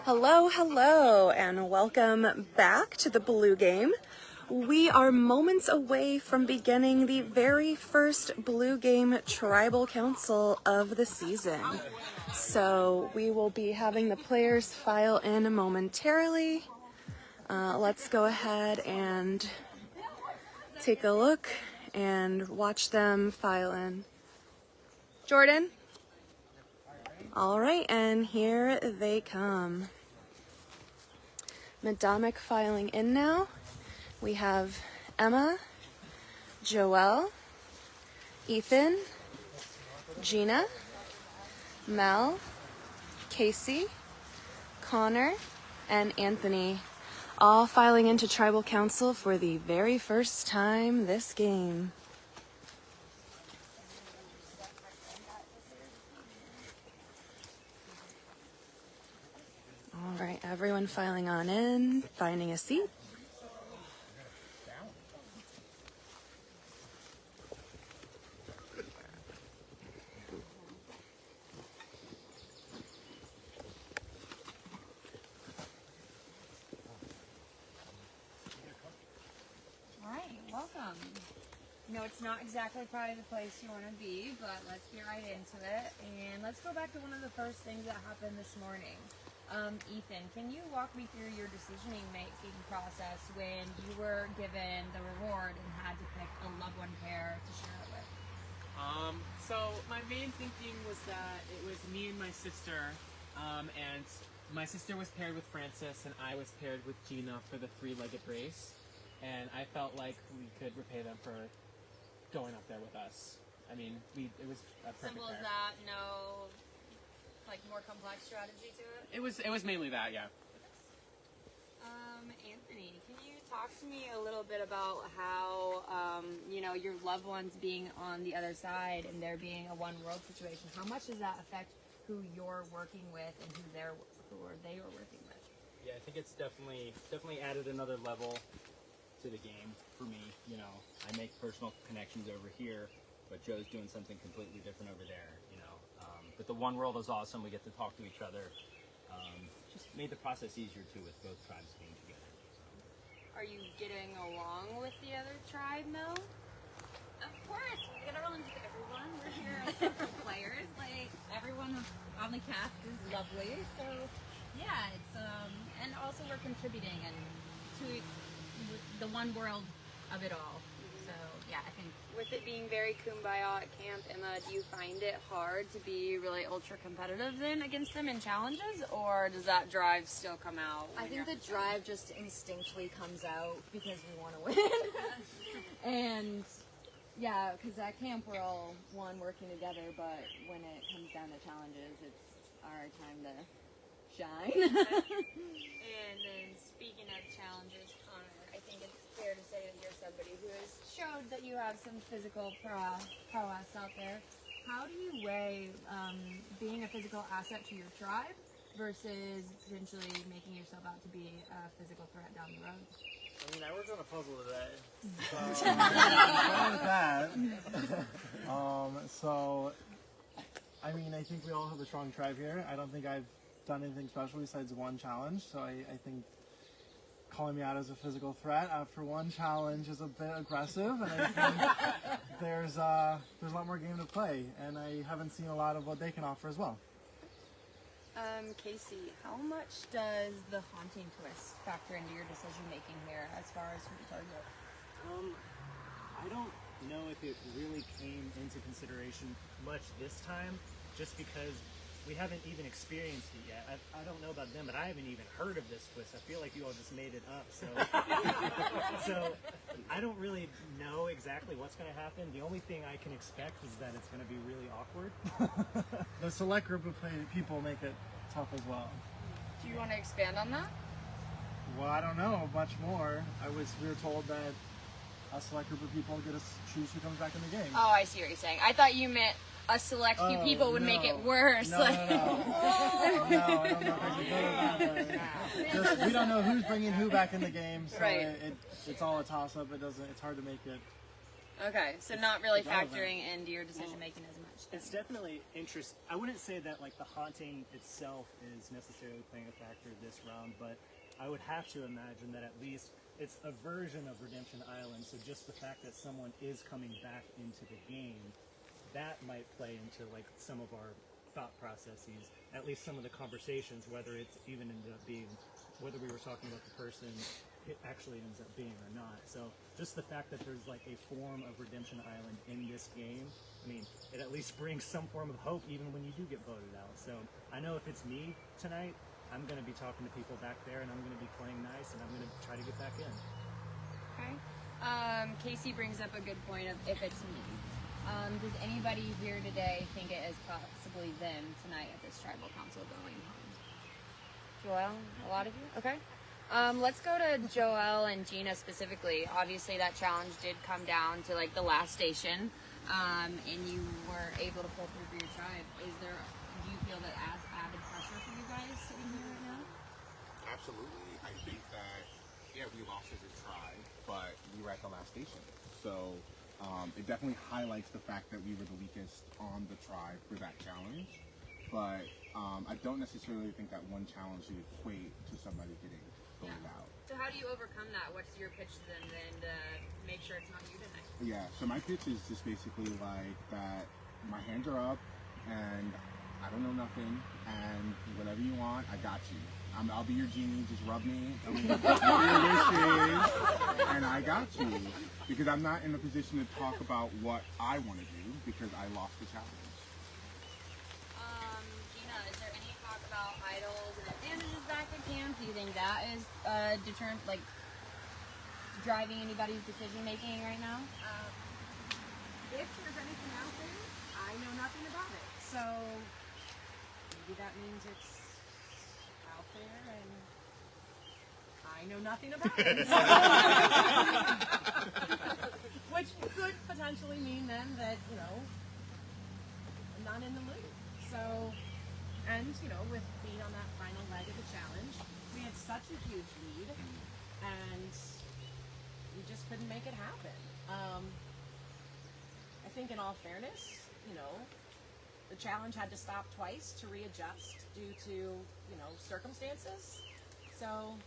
Hello, hello, and welcome back to the Blue Game. We are moments away from beginning the very first Blue Game Tribal Council of the season. So we will be having the players file in momentarily. Let's go ahead and take a look and watch them file in. Jordan? All right, and here they come. Madamic filing in now. We have Emma, Joelle, Ethan, Gina, Mel, Casey, Connor, and Anthony, all filing into Tribal Council for the very first time this game. All right, everyone filing on in, finding a seat. All right, welcome. No, it's not exactly probably the place you want to be, but let's get right into it. And let's go back to one of the first things that happened this morning. Ethan, can you walk me through your decision-making process when you were given the reward and had to pick a loved one pair to share it with? So my main thinking was that it was me and my sister, and my sister was paired with Francis and I was paired with Gina for the three-legged race, and I felt like we could repay them for going up there with us. I mean, it was a perfect Simple as pair. that, no more complex strategy to it? It was mainly that, yeah. Anthony, can you talk to me a little bit about how, your loved ones being on the other side and there being a one world situation, how much does that affect who you're working with and who they are working with? Yeah, I think it's definitely added another level to the game for me. You know, I make personal connections over here, but Joe's doing something completely different over there. But the one world is awesome. We get to talk to each other. Just made the process easier too with both tribes being together. Are you getting along with the other tribe, Mel? Of course, we get along with everyone. We're here as social players. Like everyone on the cast is lovely. So yeah, it's and also we're contributing and to the one world of it all. So yeah, I think With it being very kumbaya at camp, Emma, do you find it hard to be really ultra competitive then against them in challenges, or does that drive still come out? I think the drive just instinctively comes out because we want to win. And yeah, because at camp we're all one working together, but when it comes down to challenges, it's our time to shine. And then speaking of challenges, Connor, I think it's fair to say that you're somebody who has showed that you have some physical prowess out there. How do you weigh being a physical asset to your tribe versus potentially making yourself out to be a physical threat down the road? I mean, I worked on a puzzle today, so I'm fine with that. I mean, I think we all have a strong tribe here. I don't think I've done anything special besides one challenge, so I think calling me out as a physical threat after one challenge is a bit aggressive, and I think there's a lot more game to play, and I haven't seen a lot of what they can offer as well. Casey, how much does the haunting twist factor into your decision making here as far as who to target? I don't know if it really came into consideration much this time, just because we haven't even experienced it yet. I don't know about them, but I haven't even heard of this twist. I feel like you all just made it up. So I don't really know exactly what's going to happen. The only thing I can expect is that it's going to be really awkward. The select group of people make it tough as well. Do you want to expand on that? Well, I don't know much more. We were told that a select group of people get to choose who comes back in the game. Oh, I see what you're saying. I thought you meant a select few people would make it worse. No, no, no. No, I don't know if I should go to that. We don't know who's bringing who back in the game, so Right. it's all a toss-up. It's hard to make it Okay, so not really relevant. factoring into your decision making as much. It's definitely interest. I wouldn't say that like the haunting itself is necessarily playing a factor this round, but I would have to imagine that at least it's a version of Redemption Island. So just the fact that someone is coming back into the game, that might play into like some of our thought processes. At least some of the conversations, whether it's even ended up being, whether we were talking about the person it actually ends up being or not. So just the fact that there's like a form of Redemption Island in this game, I mean, it at least brings some form of hope even when you do get voted out. So I know if it's me tonight, I'm going to be talking to people back there and I'm going to be playing nice and I'm going to try to get back in. Okay. Casey brings up a good point of if it's me. Does anybody here today think it is possibly them tonight at this tribal council going home? Joelle, a lot of you? Okay. Let's go to Joelle and Gina specifically. Obviously that challenge did come down to like the last station, and you were able to pull through for your tribe. Do you feel that as added pressure for you guys sitting here right now? Absolutely. I think that, yeah, we lost as a tribe, but we were at the last station. So it definitely highlights the fact that we were the weakest on the tribe for that challenge. But I don't necessarily think that one challenge should equate to somebody getting voted out. So how do you overcome that? What's your pitch to them then to make sure it's not you tonight? Yeah, so my pitch is just basically like that my hands are up and I don't know nothing and whatever you want, I got you. I'll be your genie, just rub me, tell me what your wish is, and I got you. Because I'm not in a position to talk about what I want to do because I lost the challenge. Gina, is there any talk about idols and advantages back at camp? Do you think that is deterrent, like driving anybody's decision making right now? If there's anything out there, I know nothing about it. So maybe that means it's out there and I know nothing about it. Which could potentially mean then that, you know, I'm not in the loop. So, and, you know, with being on that final leg of the challenge, we had such a huge lead and we just couldn't make it happen. I think in all fairness, you know, the challenge had to stop twice to readjust due to, you know, circumstances. So,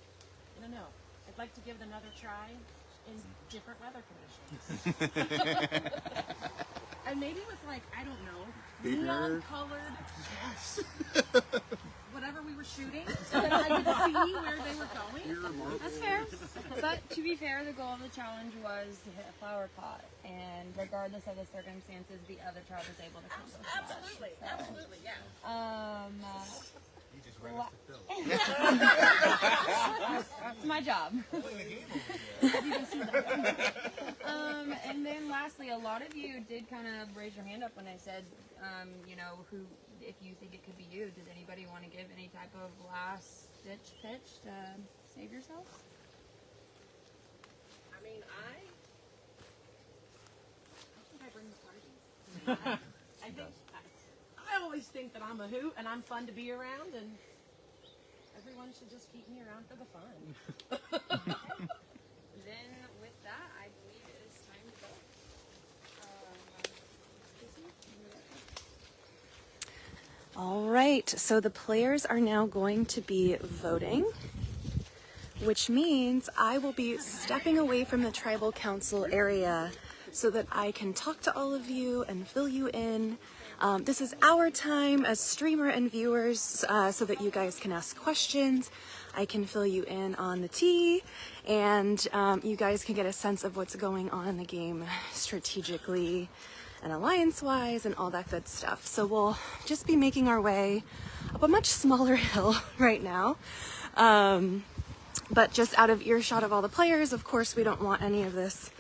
I don't know. I'd like to give it another try in different weather conditions. And maybe with like, I don't know, neon colored whatever we were shooting so that I could see where they were going. That's fair. But to be fair, the goal of the challenge was to hit a flower pot, and regardless of the circumstances, the other tribe was able to accomplish that. Absolutely, So, absolutely, yeah. You just read us to Phil. It's my job. And then lastly, a lot of you did kind of raise your hand up when I said, you know, who, if you think it could be you. Does anybody want to give any type of last ditch pitch to save yourself? I mean, I think I bring the party. I think I always think that I'm a hoot and I'm fun to be around, and everyone should just keep me around for the fun. Then with that, I believe it is time to go. All right, so the players are now going to be voting, which means I will be stepping away from the tribal council area so that I can talk to all of you and fill you in. This is our time as streamer and viewers so that you guys can ask questions. I can fill you in on the tea, and you guys can get a sense of what's going on in the game strategically and alliance-wise and all that good stuff. So we'll just be making our way up a much smaller hill right now. But just out of earshot of all the players, of course, we don't want any of this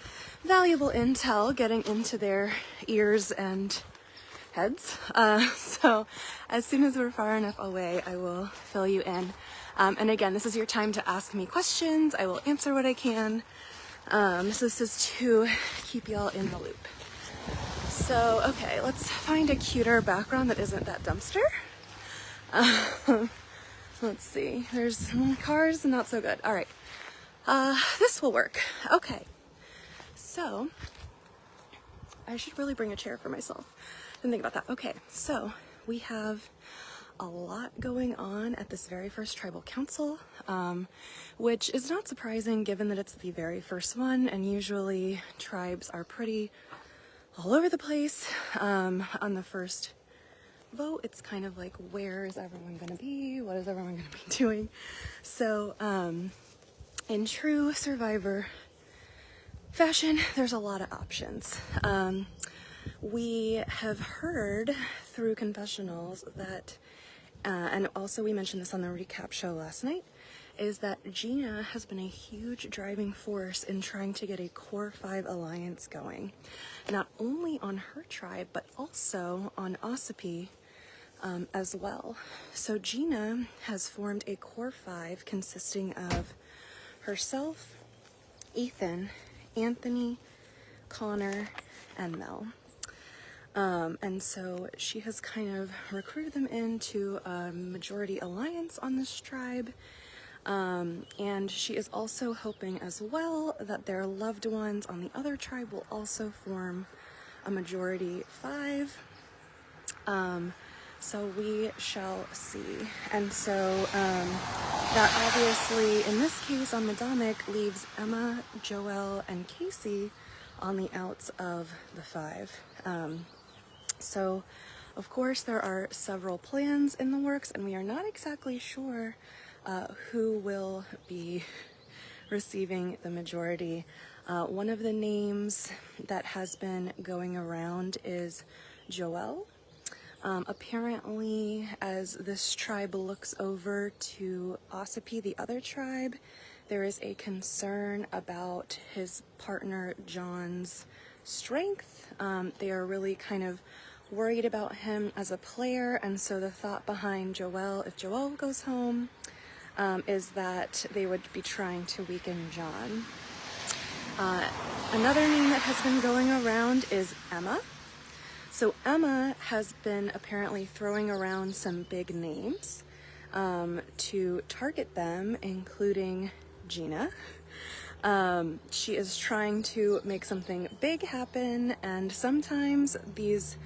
valuable intel getting into their ears and heads. So as soon as we're far enough away, I will fill you in. And again, this is your time to ask me questions. I will answer what I can. So this is to keep y'all in the loop. So, okay, let's find a cuter background that isn't that dumpster. Let's see, there's cars, not so good. All right, this will work. Okay, so I should really bring a chair for myself. Didn't think about that. Okay, so we have a lot going on at this very first tribal council, which is not surprising given that it's the very first one, and usually tribes are pretty all over the place. On the first vote, it's kind of like, where is everyone going to be? What is everyone going to be doing? So in true Survivor fashion, there's a lot of options. We have heard through confessionals that, and also we mentioned this on the recap show last night, is that Gina has been a huge driving force in trying to get a Core 5 alliance going. Not only on her tribe, but also on Ossipee as well. So Gina has formed a Core 5 consisting of herself, Ethan, Anthony, Connor, and Mel. And so she has kind of recruited them into a majority alliance on this tribe. And she is also hoping as well that their loved ones on the other tribe will also form a majority 5. So we shall see. And so that obviously, in this case on Madamic, leaves Emma, Joelle, and Casey on the outs of the 5. So, of course, there are several plans in the works, and we are not exactly sure who will be receiving the majority. One of the names that has been going around is Joelle. Apparently, as this tribe looks over to Ossipee, the other tribe, there is a concern about his partner John's strength. They are really kind of worried about him as a player, and so the thought behind Joelle, if Joelle goes home, is that they would be trying to weaken John. Another name that has been going around is Emma. So Emma has been apparently throwing around some big names to target them, including Gina. She is trying to make something big happen, and sometimes these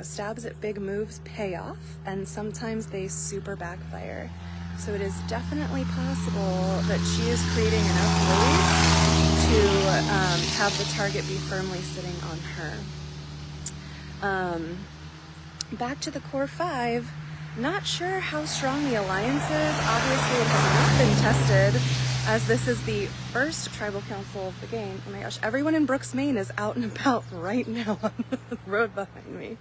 stabs at big moves pay off, and sometimes they super backfire. So it is definitely possible that she is creating enough waves to have the target be firmly sitting on her. Back to the Core 5, not sure how strong the alliance is. Obviously it has not been tested, as this is the first tribal council of the game. Oh my gosh, everyone in Brooks, Maine is out and about right now on the road behind me.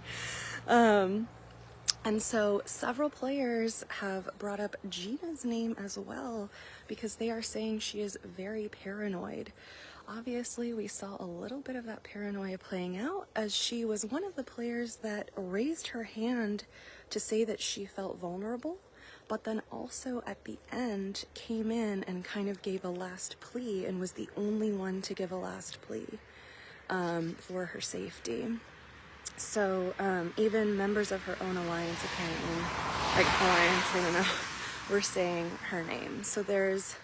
And so several players have brought up Gina's name as well, because they are saying she is very paranoid. Obviously, we saw a little bit of that paranoia playing out, as she was one of the players that raised her hand to say that she felt vulnerable, but then also at the end came in and kind of gave a last plea and was the only one to give a last plea for her safety. So even members of her own alliance apparently, I don't know, were saying her name. So there's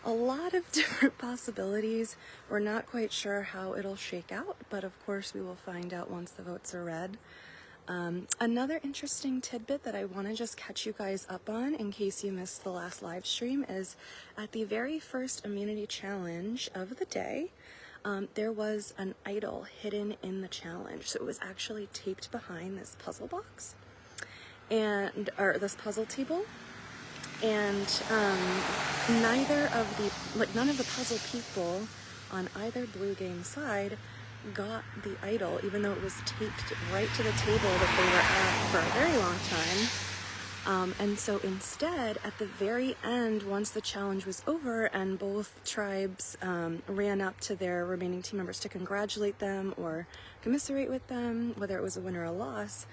a lot of different possibilities. We're not quite sure how it'll shake out, but of course we will find out once the votes are read. Another interesting tidbit that I want to just catch you guys up on in case you missed the last live stream is at the very first immunity challenge of the day, there was an idol hidden in the challenge. So it was actually taped behind this puzzle box or this puzzle table. And none of the puzzle people on either Blue Game side got the idol, even though it was taped right to the table that they were at for a very long time. And so instead, at the very end, once the challenge was over and both tribes ran up to their remaining team members to congratulate them or commiserate with them, whether it was a win or a loss,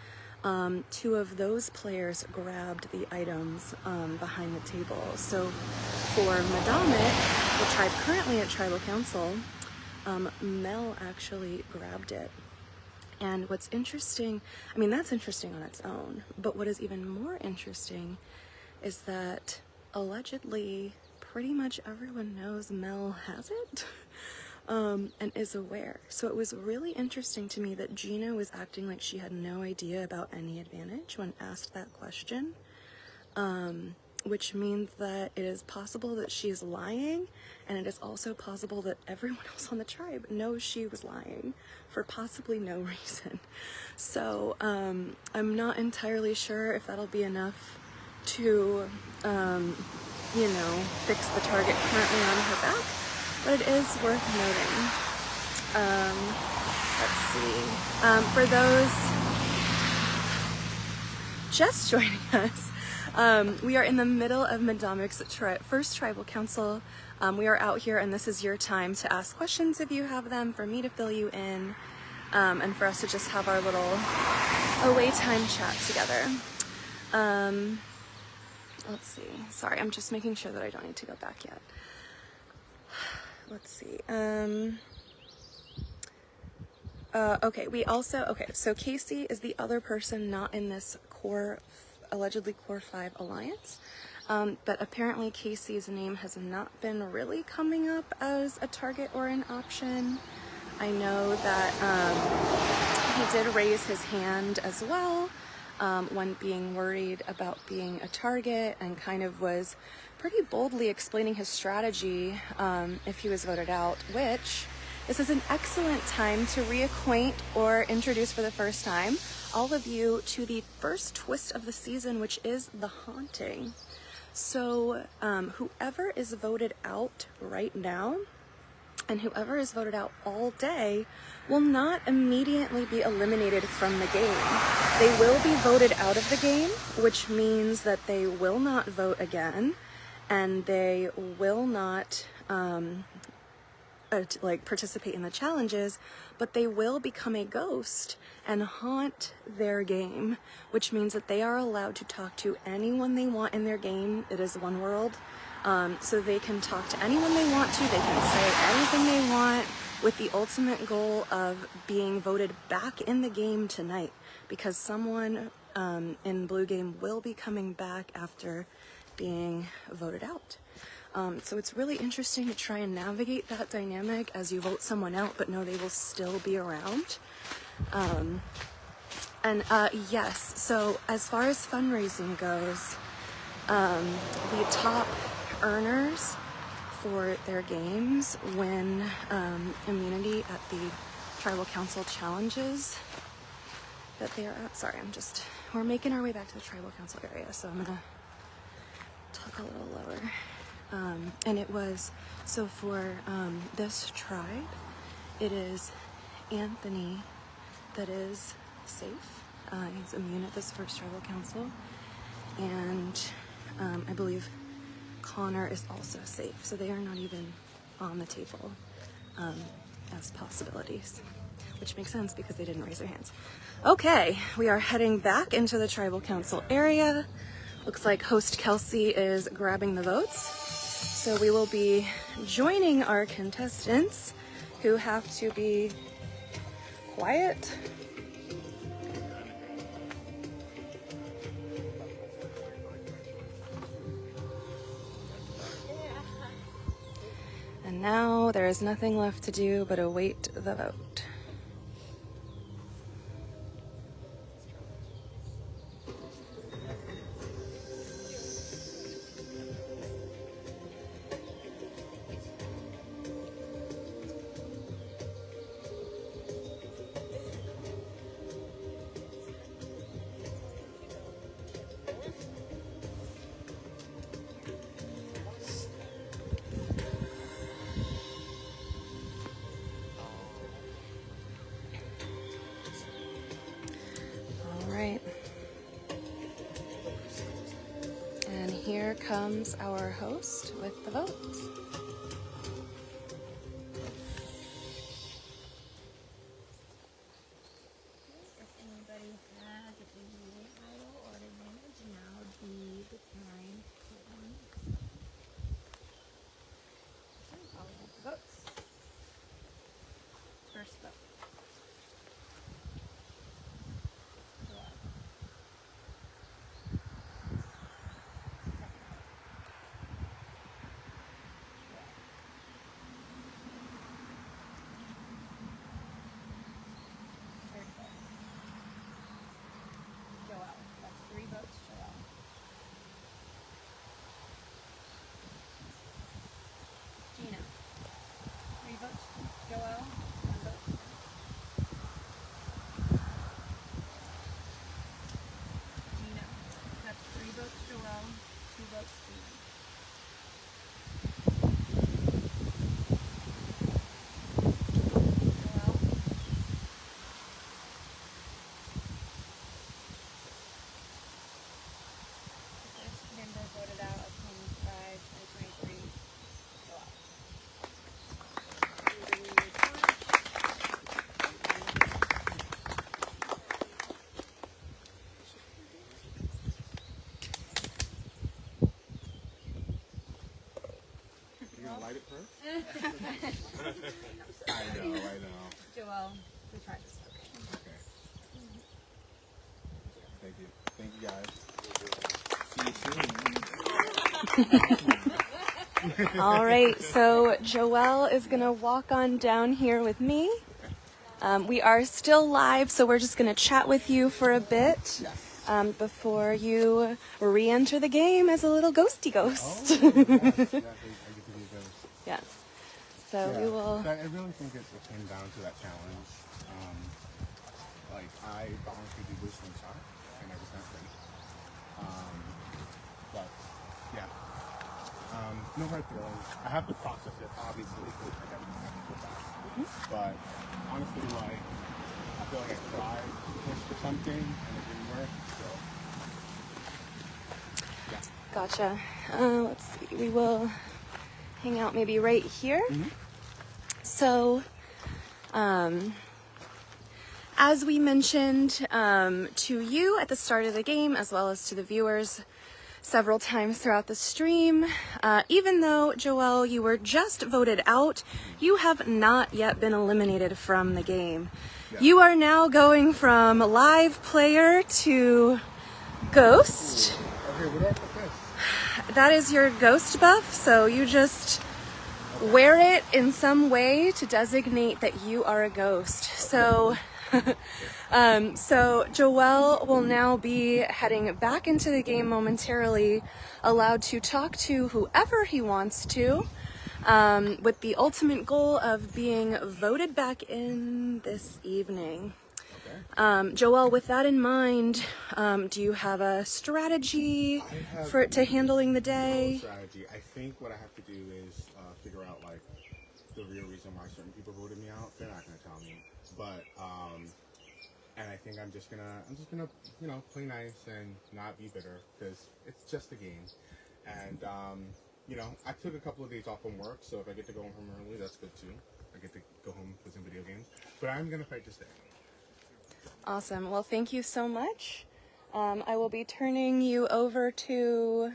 2 of those players grabbed the items behind the table. So for Madamic, the tribe currently at Tribal Council, Mel actually grabbed it. And what's interesting, I mean, that's interesting on its own, but what is even more interesting is that allegedly pretty much everyone knows Mel has it. and is aware. So it was really interesting to me that Gina was acting like she had no idea about any advantage when asked that question, which means that it is possible that she is lying, and it is also possible that everyone else on the tribe knows she was lying for possibly no reason. So I'm not entirely sure if that'll be enough to, you know, fix the target currently on her back, but it is worth noting. Let's see. For those just joining us, we are in the middle of Madomic's first tribal council. We are out here, and this is your time to ask questions if you have them, for me to fill you in, and for us to just have our little away time chat together. Let's see. Sorry, I'm just making sure that I don't need to go back yet. Let's see. Okay, so Casey is the other person not in this allegedly Core 5 alliance. But apparently Casey's name has not been really coming up as a target or an option. I know that he did raise his hand as well when being worried about being a target, and kind of was pretty boldly explaining his strategy if he was voted out, which this is an excellent time to reacquaint or introduce for the first time all of you to the first twist of the season, which is the haunting. So whoever is voted out right now, and whoever is voted out all day, will not immediately be eliminated from the game. They will be voted out of the game, which means that they will not vote again, and they will not participate in the challenges, but they will become a ghost and haunt their game, which means that they are allowed to talk to anyone they want in their game. It is one world. So they can talk to anyone they want to, they can say anything they want, with the ultimate goal of being voted back in the game tonight, because someone in Blue Game will be coming back after being voted out. So it's really interesting to try and navigate that dynamic as you vote someone out, but know they will still be around. Yes, so as far as fundraising goes, the top earners for their games win immunity at the Tribal Council challenges that they are at. Sorry, we're making our way back to the Tribal Council area, so I'm gonna talk a little lower. And it was, so for this tribe, it is Anthony that is safe. He's immune at this first Tribal Council. And I believe Connor is also safe. So they are not even on the table as possibilities, which makes sense because they didn't raise their hands. Okay, we are heading back into the Tribal Council area. Looks like host Kelsey is grabbing the votes. So we will be joining our contestants, who have to be quiet. And now there is nothing left to do but await the vote. And here comes our host with the votes. If anybody has a big idol or an image, now would be the time to put on next. I'll get the votes. First vote. First member voted out of Kings Pride 2023. Joelle. You're gonna light it first? I know. Joelle, we tried this one. Okay. Thank you guys. See you soon. All right, so Joelle is gonna walk on down here with me. We are still live, so we're just gonna chat with you for a bit before you re-enter the game as a little ghosty ghost. Yes, exactly. I get to be a ghost. Yes. So we will. So I really think it came down to that challenge. Like I volunteered to do slingshot, and I was not ready. But yeah, no hard feelings. I have to process it, obviously, because I got to go back. But honestly, like I feel like I tried to push for something and it didn't work. So yeah. Gotcha. Let's see. We will hang out maybe right here. So, as we mentioned to you at the start of the game, as well as to the viewers several times throughout the stream, even though, Joelle, you were just voted out, you have not yet been eliminated from the game. Yeah. You are now going from live player to ghost. Okay, what do I put this? That is your ghost buff, so you just wear it in some way to designate that you are a ghost. So, so Joelle will now be heading back into the game momentarily, allowed to talk to whoever he wants to, with the ultimate goal of being voted back in this evening. Joelle, with that in mind, do you have a strategy to handling the day? Strategy. I think what I have to do is figure out like the real reason why certain people voted me out. They're not gonna tell me, but and I think I'm just gonna you know, play nice and not be bitter because it's just a game. And you know, I took a couple of days off from work, so if I get to go home early, that's good too. I get to go home with some video games, but I'm gonna fight to stay. Awesome. Well, thank you so much. I will be turning you over to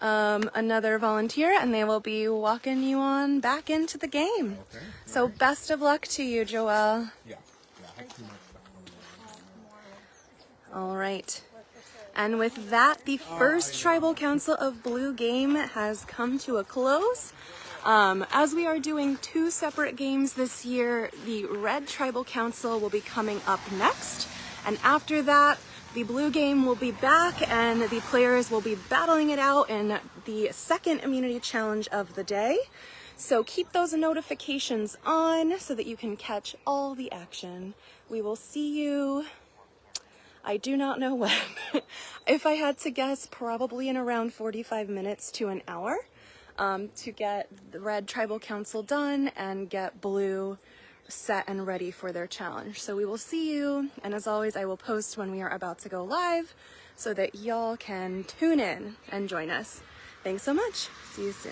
another volunteer, and they will be walking you on back into the game. Okay. So best of luck to you, Joelle. Yeah. I have too much stuff. All right. And with that, the first Tribal Council of Blue game has come to a close. As we are doing 2 separate games this year, the Red Tribal Council will be coming up next. And after that, the Blue game will be back and the players will be battling it out in the second immunity challenge of the day. So keep those notifications on so that you can catch all the action. We will see you, I do not know when. If I had to guess, probably in around 45 minutes to an hour. To get the Red Tribal Council done and get Blue set and ready for their challenge. So we will see you, and as always, I will post when we are about to go live so that y'all can tune in and join us. Thanks so much. See you soon.